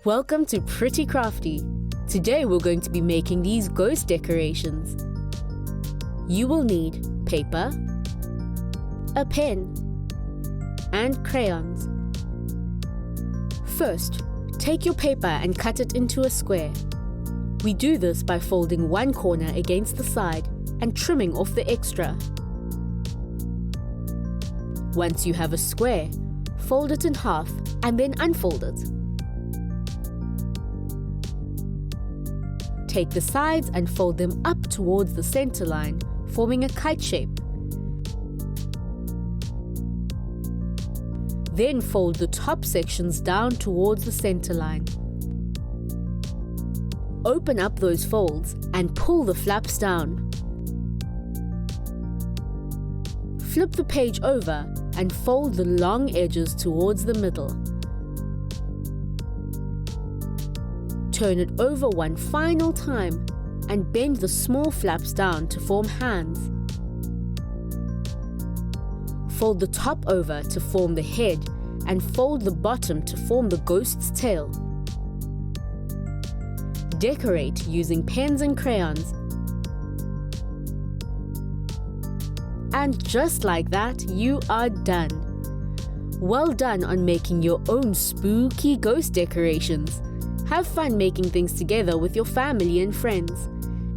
Welcome to Pretty Crafty. Today we're going to be making these ghost decorations. You will need paper, a pen, and crayons. First, take your paper and cut it into a square. We do this by folding one corner against the side and trimming off the extra. Once you have a square, fold it in half and then unfold it. Take the sides and fold them up towards the center line, forming a kite shape. Then fold the top sections down towards the center line. Open up those folds and pull the flaps down. Flip the page over and fold the long edges towards the middle. Turn it over one final time and bend the small flaps down to form hands. Fold the top over to form the head and fold the bottom to form the ghost's tail. Decorate using pens and crayons. And just like that, you are done. Well done on making your own spooky ghost decorations. Have fun making things together with your family and friends.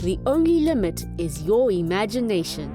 The only limit is your imagination.